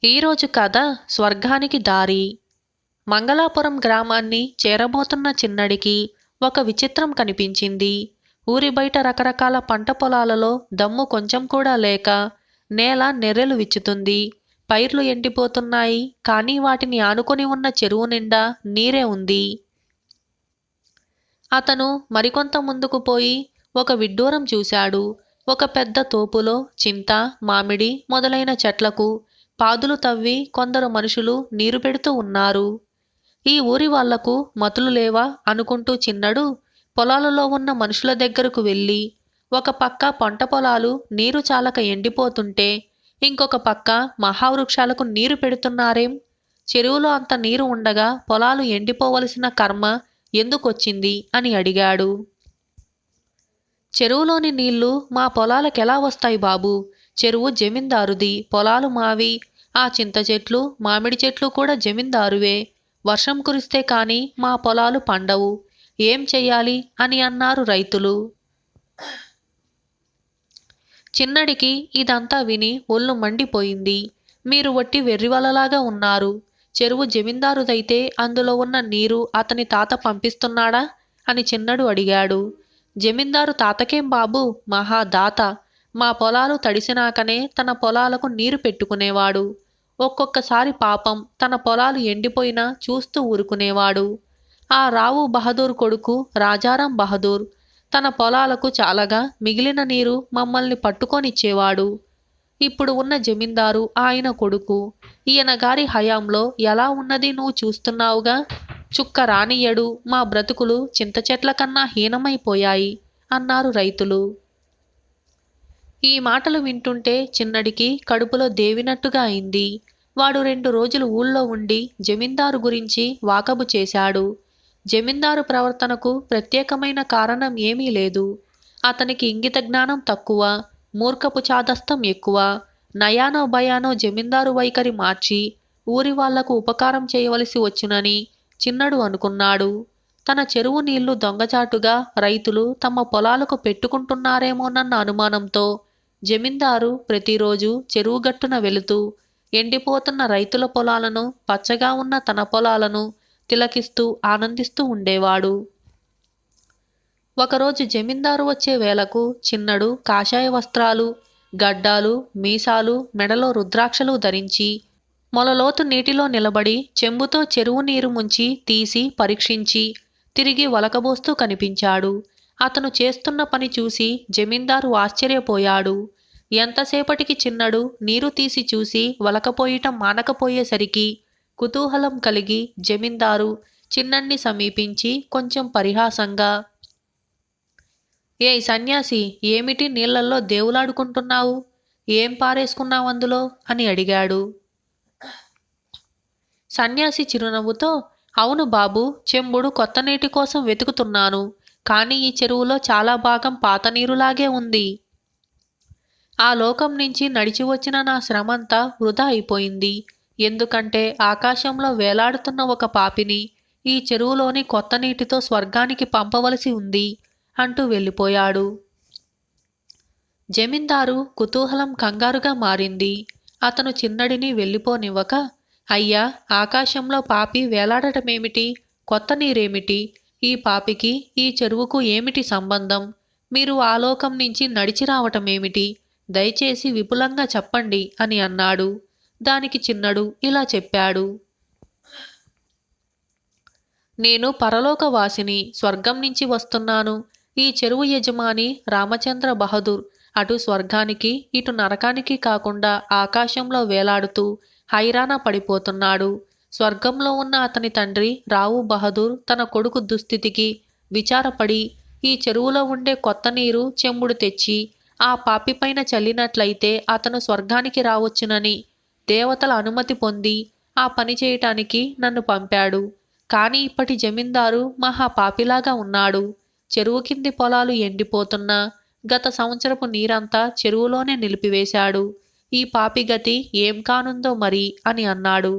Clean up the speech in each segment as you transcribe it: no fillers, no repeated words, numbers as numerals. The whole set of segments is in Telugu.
ఈరోజు కథ స్వర్గానికి దారి. మంగళాపురం గ్రామాన్ని చేరబోతున్న చిన్నడికి ఒక విచిత్రం కనిపించింది. ఊరి బయట రకరకాల పంట పొలాలలో దమ్ము కొంచెం కూడా లేక నేల నెర్రెలు విచ్చుతుంది. పైర్లు ఎండిపోతున్నాయి. కానీ వాటిని ఆనుకొని ఉన్న చెరువు నిండా నీరే ఉంది. అతను మరికొంత ముందుకు పోయి ఒక విడ్డూరం చూశాడు. ఒక పెద్ద తోపులో చింత, మామిడి మొదలైన చెట్లకు పాదులు తవ్వి కొందరు మనుషులు నీరు పెడుతూ ఉన్నారు. ఈ ఊరి వాళ్లకు మతులు లేవా అనుకుంటూ చిన్నడు పొలాలలో ఉన్న మనుషుల దగ్గరకు వెళ్ళి, ఒక పక్క పంట పొలాలు నీరు చాలక ఎండిపోతుంటే ఇంకొక పక్క మహావృక్షాలకు నీరు పెడుతున్నారేం? చెరువులో అంత నీరు ఉండగా పొలాలు ఎండిపోవలసిన కర్మ ఎందుకొచ్చింది అని అడిగాడు. చెరువులోని నీళ్లు మా పొలాలకెలా వస్తాయి బాబూ? చెరువు జమీందారుది, పొలాలు మావి. ఆ చింత చెట్లు, మామిడి చెట్లు కూడా జమీందారువే. వర్షం కురిస్తే కాని మా పొలాలు పండవు. ఏం చెయ్యాలి అని అన్నారు రైతులు. చిన్నడికి ఇదంతా విని ఒళ్ళు మండిపోయింది. మీరు వట్టి వెర్రివలలాగా ఉన్నారు. చెరువు జమీందారుదైతే అందులో ఉన్న నీరు అతని తాత పంపిస్తున్నాడా అని చిన్నడు అడిగాడు. జమీందారు తాతకేం బాబు, మహాదాత. మా పొలాలు తడిసినాకనే తన పొలాలకు నీరు పెట్టుకునేవాడు. ఒక్కొక్కసారి పాపం తన పొలాలు ఎండిపోయినా చూస్తూ ఊరుకునేవాడు. ఆ రావు బహదూర్ కొడుకు రాజారాం బహదూర్ తన పొలాలకు చాలగా మిగిలిన నీరు మమ్మల్ని పట్టుకొనిచ్చేవాడు. ఇప్పుడు ఉన్న జమీందారు ఆయన కొడుకు. ఈయన గారి హయాంలో ఎలా ఉన్నది నువ్వు చూస్తున్నావుగా. చుక్క రానియ్యడు. మా బ్రతుకులు చింత చెట్ల కన్నా హీనమైపోయాయి అన్నారు రైతులు. ఈ మాటలు వింటుంటే చిన్నడికి కడుపులో దేవినట్టుగా అయింది. వాడు 2 రోజులు ఊళ్ళో ఉండి జమీందారు గురించి వాకబు చేశాడు. జమీందారు ప్రవర్తనకు ప్రత్యేకమైన కారణం ఏమీ లేదు. అతనికి ఇంగిత జ్ఞానం తక్కువ, మూర్ఖపు చాదస్తం ఎక్కువ. నయానో భయానో జమీందారు వైఖరి మార్చి ఊరి వాళ్లకు ఉపకారం చేయవలసి వచ్చునని చిన్నడు అనుకున్నాడు. తన చెరువు నీళ్లు దొంగచాటుగా రైతులు తమ పొలాలకు పెట్టుకుంటున్నారేమోనన్న అనుమానంతో జమీందారు ప్రతిరోజు చెరువు గట్టున వెళుతూ ఎండిపోతున్న రైతుల పొలాలను, పచ్చగా ఉన్న తన పొలాలను తిలకిస్తూ ఆనందిస్తూ ఉండేవాడు. ఒకరోజు జమీందారు వచ్చే వేళకు చిన్నడు కాషాయ వస్త్రాలు, గడ్డాలు, మీసాలు, మెడలో రుద్రాక్షలు ధరించి మొలలోతు నీటిలో నిలబడి చెంబుతో చెరువు నీరు ముంచి తీసి పరీక్షించి తిరిగి వలకబోస్తూ కనిపించాడు. అతను చేస్తున్న పని చూసి జమీందారు ఆశ్చర్యపోయాడు. ఎంతసేపటికి చిన్నడు నీరు తీసి చూసి వలకపోయటం మానకపోయేసరికి కుతూహలం కలిగి జమీందారు చిన్నన్ని సమీపించి కొంచెం పరిహాసంగా, ఏయ్ సన్యాసి, ఏమిటి నీళ్లల్లో దేవులాడుకుంటున్నావు? ఏం పారేసుకున్నావు అందులో అని అడిగాడు. సన్యాసి చిరునవ్వుతో, అవును బాబు, చెంబుడు కొత్త నీటి కోసం వెతుకుతున్నాను. కానీ ఈ చెరువులో చాలా భాగం పాత నీరులాగే ఉంది. ఆ లోకం నుంచి నడిచి వచ్చిన నా శ్రమంతా వృధా అయిపోయింది. ఎందుకంటే ఆకాశంలో వేలాడుతున్న ఒక పాపిని ఈ చెరువులోని కొత్త నీటితో స్వర్గానికి పంపవలసి ఉంది అంటూ వెళ్ళిపోయాడు. జమీందారు కుతూహలం కంగారుగా మారింది. అతను చిన్నడిని వెళ్ళిపోనివ్వక, అయ్యా, ఆకాశంలో పాపి వేలాడటమేమిటి? కొత్త నీరేమిటి? ఈ పాపికి ఈ చెరువుకు ఏమిటి సంబంధం? మీరు ఆలోకం నుంచి నడిచి రావటమేమిటి? దయచేసి విపులంగా చెప్పండి అని అన్నాడు. దానికి చిన్నడు ఇలా చెప్పాడు. నేను పరలోకవాసిని, స్వర్గం నుంచి వస్తున్నాను. ఈ చెరువు యజమాని రామచంద్ర బహదూర్ అటు స్వర్గానికి ఇటు నరకానికి కాకుండా ఆకాశంలో వేలాడుతూ హైరాణ పడిపోతున్నాడు. స్వర్గంలో ఉన్న అతని తండ్రి రావు బహదూర్ తన కొడుకు దుస్థితికి విచారపడి ఈ చెరువులో ఉండే కొత్త నీరు చెంబుడు తెచ్చి ఆ పాపిపైన చల్లినట్లయితే అతను స్వర్గానికి రావచ్చునని దేవతల అనుమతి పొంది ఆ పని చేయటానికి నన్ను పంపాడు. కానీ ఇప్పటి జమీందారు మహా పాపిలాగా ఉన్నాడు. చెరువు కింది పొలాలు ఎండిపోతున్నా గత సంవత్సరపు నీరంతా చెరువులోనే నిలిపివేశాడు. ఈ పాపి గతి ఏం కానుందో మరి అని అన్నాడు.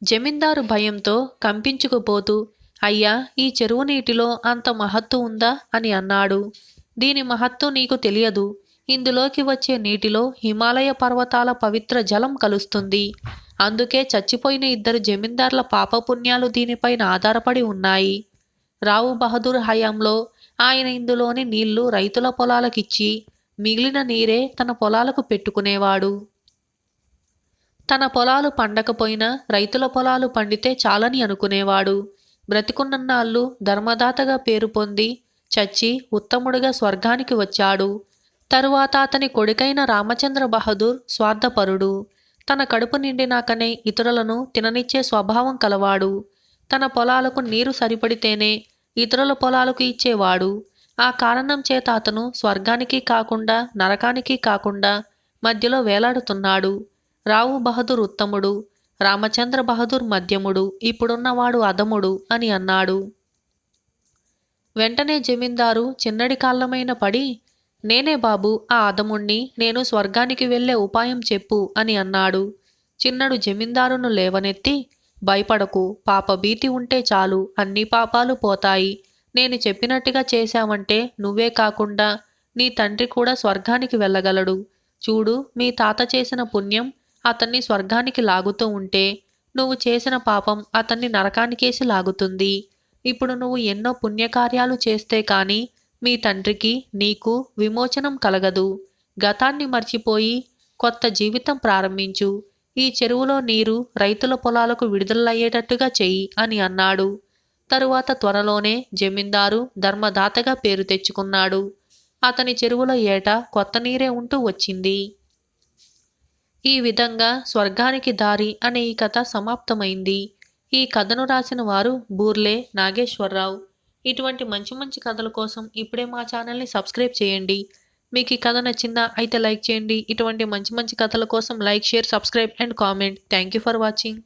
జమీందారు భయంతో కంపించుకుపోతూ, అయ్యా, ఈ చెరువు నీటిలో అంత మహత్తు ఉందా అని అన్నాడు. దీని మహత్తు నీకు తెలియదు. ఇందులోకి వచ్చే నీటిలో హిమాలయ పర్వతాల పవిత్ర జలం కలుస్తుంది. అందుకే చచ్చిపోయిన ఇద్దరు జమీందార్ల పాపపుణ్యాలు దీనిపైన ఆధారపడి ఉన్నాయి. రావు బహదూర్ హయాంలో ఆయన ఇందులోని నీళ్లు రైతుల పొలాలకిచ్చి మిగిలిన నీరే తన పొలాలకు పెట్టుకునేవాడు. తన పొలాలు పండకపోయినా రైతుల పొలాలు పండితే చాలని అనుకునేవాడు. బ్రతికున్నన్నాళ్ళు ధర్మదాతగా పేరు పొంది చచ్చి ఉత్తముడుగా స్వర్గానికి వచ్చాడు. తరువాత అతని కొడుకైన రామచంద్ర బహదూర్ స్వార్థపరుడు. తన కడుపు నిండినాకనే ఇతరులను తిననిచ్చే స్వభావం కలవాడు. తన పొలాలకు నీరు సరిపడితేనే ఇతరుల పొలాలకు ఇచ్చేవాడు. ఆ కారణం చేత అతను స్వర్గానికి కాకుండా నరకానికి కాకుండా మధ్యలో వేలాడుతున్నాడు. రావు బహదూర్ ఉత్తముడు, రామచంద్ర బహదూర్ మధ్యముడు, ఇప్పుడున్నవాడు అధముడు అని అన్నాడు. వెంటనే జమీందారు చిన్నడి కాళ్ళమైన పడి, నేనే బాబు ఆ అధముణ్ణి, నేను స్వర్గానికి వెళ్లే ఉపాయం చెప్పు అని అన్నాడు. చిన్నడు జమీందారును లేవనెత్తి, భయపడకు, పాపభీతి ఉంటే చాలు, అన్ని పాపాలు పోతాయి. నేను చెప్పినట్టుగా చేశావంటే నువ్వే కాకుండా నీ తండ్రి కూడా స్వర్గానికి వెళ్ళగలడు. చూడు, మీ తాత చేసిన పుణ్యం అతన్ని స్వర్గానికి లాగుతూ ఉంటే నువ్వు చేసిన పాపం అతన్ని నరకానికేసి లాగుతుంది. ఇప్పుడు నువ్వు ఎన్నో పుణ్యకార్యాలు చేస్తే కాని మీ తండ్రికి నీకు విమోచనం కలగదు. గతాన్ని మర్చిపోయి కొత్త జీవితం ప్రారంభించు. ఈ చెరువులో నీరు రైతుల పొలాలకు విడుదలయ్యేటట్టుగా చెయ్యి అని అన్నాడు. తరువాత త్వరలోనే జమీందారు ధర్మదాతగా పేరు తెచ్చుకున్నాడు. అతని చెరువులో ఏటా కొత్త నీరే ఉంటూ వచ్చింది. ఈ విధంగా స్వర్గానికి దారి అనే ఈ కథ సమాప్తమైంది. ఈ కథను రాసిన వారు బూర్లే నాగేశ్వరరావు. ఇటువంటి మంచి మంచి కథల కోసం ఇప్పుడే మా ఛానల్ని సబ్స్క్రైబ్ చేయండి. మీకు ఈ కథ నచ్చిందా? అయితే లైక్ చేయండి. ఇటువంటి మంచి మంచి కథల కోసం like, share, subscribe and comment. Thank you for watching.